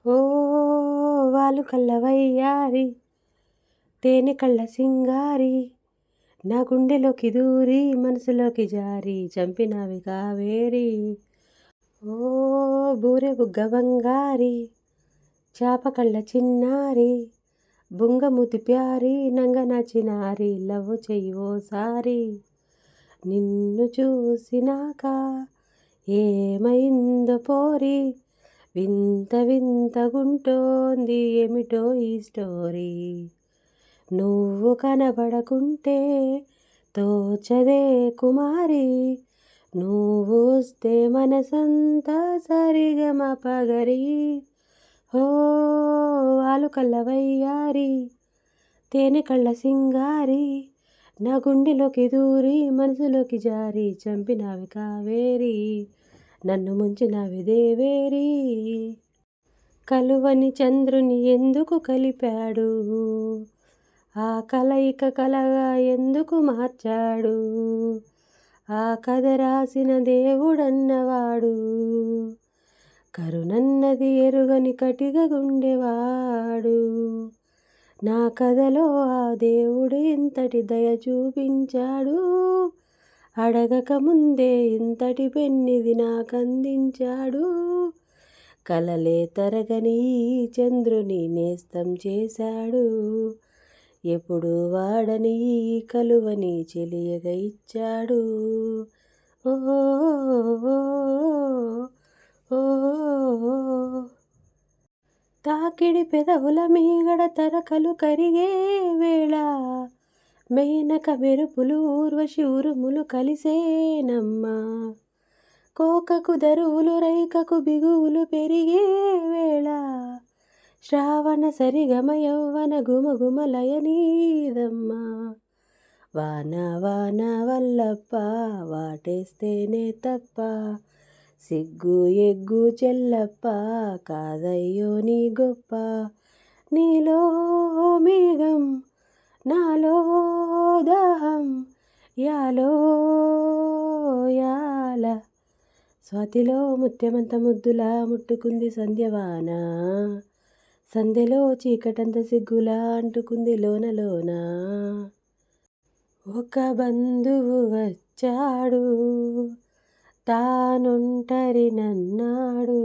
ఓ వాలు కళ్ళ వయ్యారి తేనె కళ్ళ సింగారి నా గుండెలోకి దూరి మనసులోకి జారి చంపినవి కావేరి. ఓ బూరె బుగ్గ బంగారి చాప కళ్ళ చిన్నారి బుంగమూతి ప్యారి నంగనచినారి లవ్ చెయ్యి ఓసారి. నిన్ను చూసినాక ఏమైందో పోరి వింత వింతగుంటోంది ఏమిటో ఈ స్టోరీ. నువ్వు కనబడకుంటే తోచదే కుమారి నువ్వు వస్తే మనసంతా సరిగమపగరి. ఓ వాలు కళ్ళ వయ్యారి తేనె కళ్ళ సింగారి నా గుండెలోకి దూరి మనసులోకి జారి చంపినవి కావేరి నన్ను ముంచినవి దేవేరి. కలువని చంద్రుని ఎందుకు కలిపాడు ఆ కలయిక కలగా ఎందుకు మార్చాడు ఆ కథ రాసిన దేవుడన్నవాడు కరుణన్నది ఎరుగని కటిక గుండెవాడు. నా కథలో ఆ దేవుడు ఇంతటి దయ చూపించాడు అడగక ముందే ఇంతటి పెన్నిది నాకందించాడు. కలలే తరగని చంద్రుని నేస్తం చేశాడు ఎప్పుడు వాడని కలువని చెలియగా ఇచ్చాడు. ఓ తాకిడి పెదవుల మీగడ తరకలు కరిగే వేళ మేనక మెరుపులు ఊర్వశి ఉరుములు కలిసేనమ్మా. కోకకు దరువులు రైకకు బిగువులు పెరిగే వేళ శ్రావణ సరిగమ యౌవన గుమగుమ లయనీదమ్మా. వాన వాన వల్లప్ప వాటేస్తేనే తప్ప సిగ్గు ఎగ్గు చెల్లప్ప కాదయ్యో నీ గొప్ప. నీలో మేఘం నాలో దాహం యాలో యాల స్వాతిలో ముత్యమంత ముద్దులా ముట్టుకుంది సంధ్యవాన సంధ్యలో చీకటంత సిగ్గులా అంటుకుంది లోన లోన. ఒక బంధువు వచ్చాడు తానొంటరి నన్నాడు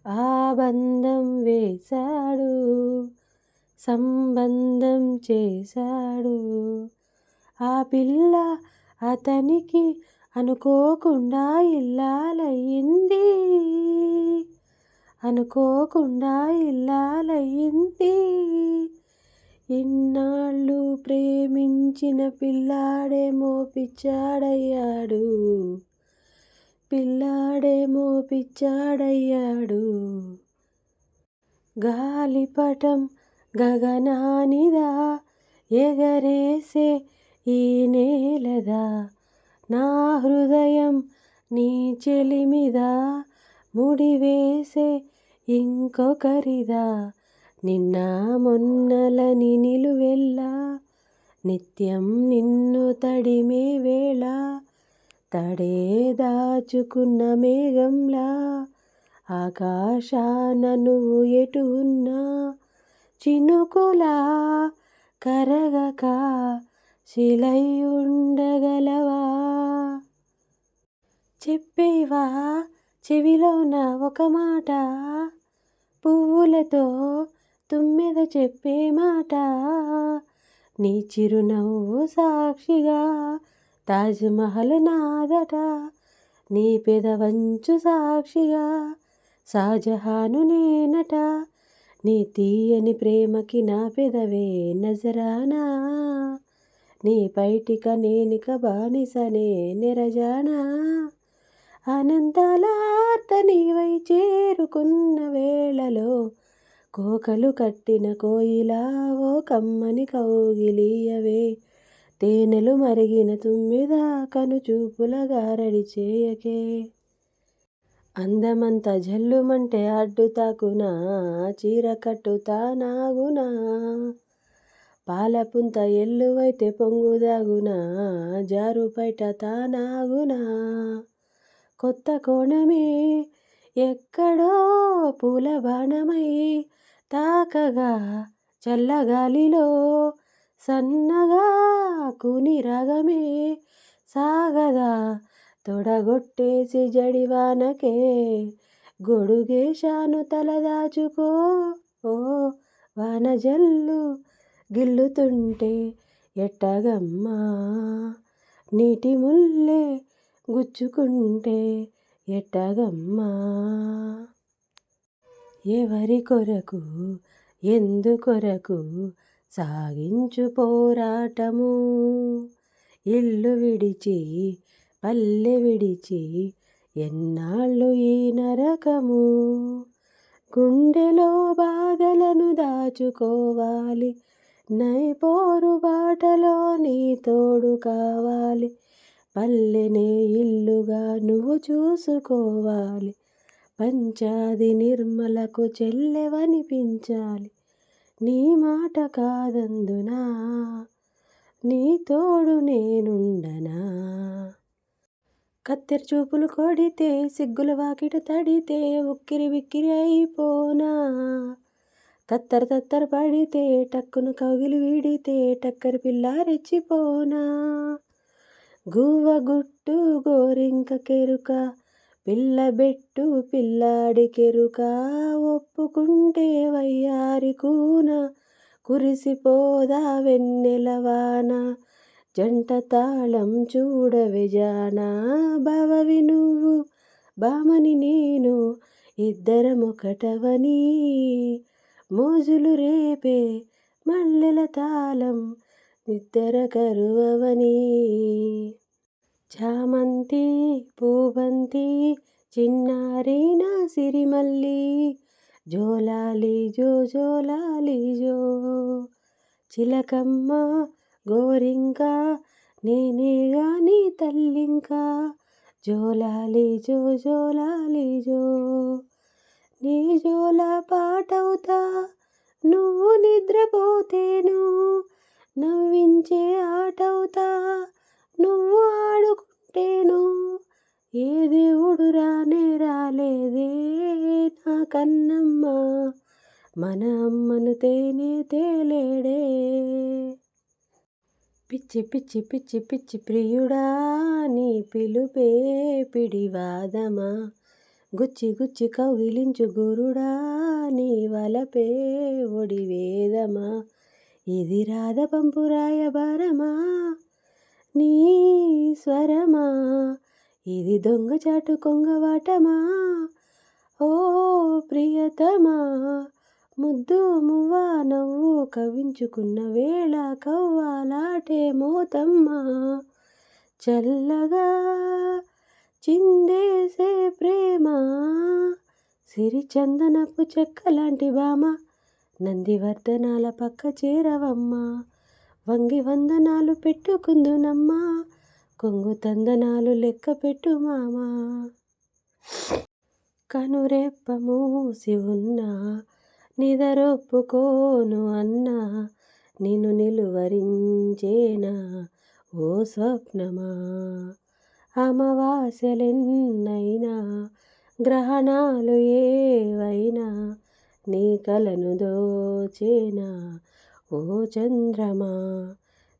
ఆ బంధం వేశాడు సంబంధం చేశాడు. ఆ పిల్ల అతనికి అనుకోకుండా ఇల్లాలయ్యింది అనుకోకుండా ఇల్లాలయ్యింది. ఇన్నాళ్ళు ప్రేమించిన పిల్లాడేమో పిచ్చాడయ్యాడు పిల్లాడేమో పిచ్చాడయ్యాడు. గాలిపటం గగనానిదా ఎగరేసే ఈ నేలదా నా హృదయం నీ చెలిమిదా ముడివేసే ఇంకొకరిదా. నిన్న మొన్నలని నిలువెల్లా నిత్యం నిన్ను తడిమే వేళ తడే దాచుకున్న మేఘంలా ఆకాశాన నువ్వు ఎటు ఉన్నా చినుకులా కరగక శిలై ఉండగలవా. చెప్పేవా చెవిలోన ఒక మాట పువ్వులతో తుమ్మెద చెప్పే మాట నీ చిరునవ్వు సాక్షిగా తాజ్మహల్ నాదట నీ పెదవంచు సాక్షిగా షాజహాను నేనట నీ తీయని ప్రేమకి నా పెదవే నజరానా నీ పైటిక నేనిక బానిసనే నెరజానా. అనంతాలార్త నీవై చేరుకున్న వేళలో కోకలు కట్టిన కోయిలా ఓ కమ్మని కౌగిలియవే తేనెలు మరిగిన తుమ్మిద కనుచూపుల గారడి చేయకే. అందమంతా జల్లుమంటే అడ్డు తాకునా చీర కట్టుతా నాగునా పాలపుంత ఎల్లువైతే పొంగుదాగునా జారు బయట తానాగునా. కొత్త కోణమే ఎక్కడో పూల బాణమై తాకగా చల్లగాలిలో సన్నగా కూని రాగమే సాగదా తొడగొట్టేసి జడివానకే గొడుగేశాను తలదాచుకో ఓ వానజల్లు గిల్లుతుంటే ఎట్టగమ్మా నీటి ముల్లే గుచ్చుకుంటే ఎట్టగమ్మా ఎవరి కొరకు ఎందుకొరకు సాగించు పోరాటము ఇల్లు విడిచి పల్లె విడిచి ఎన్నాళ్ళు ఈ నరకము గుండెలో బాధలను దాచుకోవాలి నైపోరు బాటలో నీ తోడు కావాలి పల్లెనే ఇల్లుగా నువ్వు చూసుకోవాలి పంచాది నిర్మలకు చెల్లెవనిపించాలి నీ మాట కాదందునా నీ తోడు నేనుండనా కత్తెర చూపులు కొడితే సిగ్గుల వాకిట తడితే ఉక్కిరి బిక్కిరి అయిపోనా తత్తర తత్తర పడితే టక్కున కౌగిలి వీడితే టక్కరి పిల్ల రెచ్చిపోనా గువ్వ గుట్టు గోరింక కెరుక పిల్లబెట్టు పిల్లాడి కెరుక ఒప్పుకుంటే వయ్యారి కూన కురిసిపోదా వెన్నెలవాన జంట తాళం చూడవే జానా బావవి నువ్వు బామని నేను ఇద్దరమొకటవని మోజులు రేపే మల్లెల తాళం నిద్దర కరువవని చామంతి పూబంతి చిన్నారి నా సిరిమల్లి జోలాలి జో జోలాలి జో చిలకమ్మ గోరింక నేనేగా నీ తల్లింకా జోలాలి జో జోలాలి జో నీ జోల పాటవుతా నువ్వు నిద్రపోతేను నవ్వించే ఆటవుతా నువ్వు ఆడుకుంటేను ఏ దేవుడు రానే రాలేదే నా కన్నమ్మ మన అమ్మను తేనే తేలేడే పిచ్చి పిచ్చి పిచ్చి పిచ్చి ప్రియుడా నీ పిలుపే పిడివాదమా గుచ్చి గుచ్చి కౌగిలించు గురుడా నీ వలపే ఒడివేదమా ఇది రాధ పంపు రాయబారమా నీ స్వరమా ఇది దొంగచాటు కొంగవాటమా ఓ ప్రియతమా ముద్దు మువ్వ నవ్వు కవించుకున్న వేళ కవ్వాలాటే మోతమ్మ చల్లగా చిందేసే ప్రేమ సిరిచందనపు చెక్కలాంటి బామ నందివర్ధనాల పక్క చేరవమ్మ వంగి వందనాలు పెట్టుకుందునమ్మా కొంగు తందనాలు లెక్క పెట్టు మామా కనురెప్ప మూసి ఉన్నా నిదరొప్పుకోను అన్నా నిన్ను నిలువరించేనా ఓ స్వప్నమా అమావాస్యలెన్నైనా గ్రహణాలు ఏవైనా నీ కలను దోచేనా ఓ చంద్రమా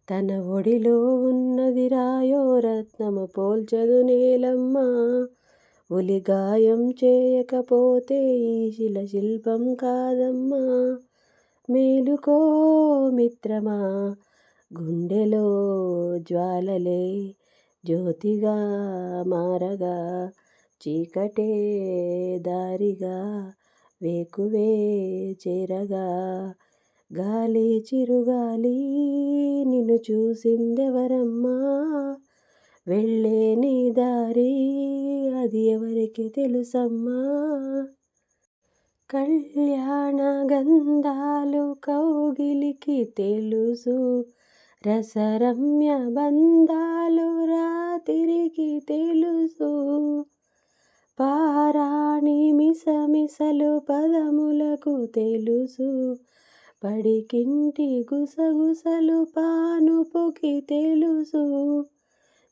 తన ఒడిలో ఉన్నది రాయో రత్నము పోల్చదు నేలమ్మ ఉలి గాయం చేయకపోతే ఈ శిల శిల్పం కాదమ్మా మేలుకో మిత్రమా గుండెలో జ్వాలలే జ్యోతిగా మారగా చీకటే దారిగా వేకువే చేరగా గాలి చిరుగాలి నిన్ను చూసిందెవరమ్మా వెళ్ళే నీ దారి అది ఎవరికి తెలుసమ్మా కళ్యాణ గంధాలు కౌగిలికి తెలుసు రసరమ్య బంధాలు రాత్రికి తెలుసు పారాణి మిసమిసలు పదములకు తెలుసు పడికింటి గుసగుసలు పానుపుకి తెలుసు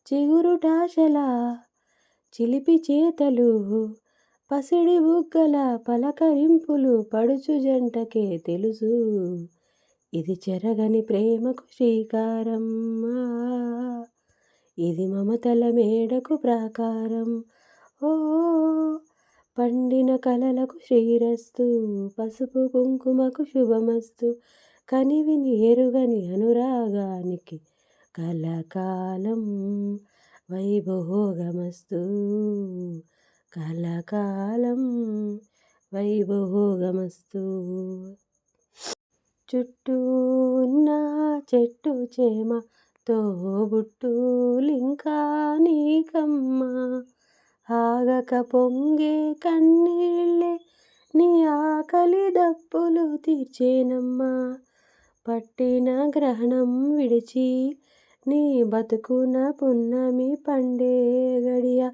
చిగురుటాశల చిలిపి చేతలు పసిడి బుగ్గల పలకరింపులు పడుచు జంటకే తెలుసు. ఇది చెరగని ప్రేమకు శ్రీకారం. ఆ, ఇది మమతల మేడకు ప్రాకారం. ఓ, పండిన కలలకు శ్రీరస్తు, పసుపు కుంకుమకు శుభమస్తు, కనివిని ఎరుగని అనురాగానికి కలకాలం వైభోగమస్తు, కలకాలం వైభోగమస్తు. చుట్టూ ఉన్న చెట్టు చేమ తోబుట్టులింకా నీకమ్మ, ఆగక పొంగే కన్నీళ్ళే నీ ఆకలి దప్పులు తీర్చేనమ్మా. పట్టిన గ్రహణం విడిచి నీ బతుకున పున్నమి పండే గడియ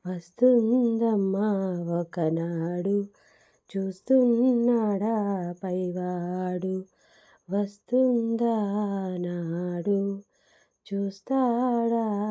వస్తుందమ్మా ఒకనాడు. చూస్తున్నాడా పైవాడు, వస్తుందా నాడు, చూస్తాడా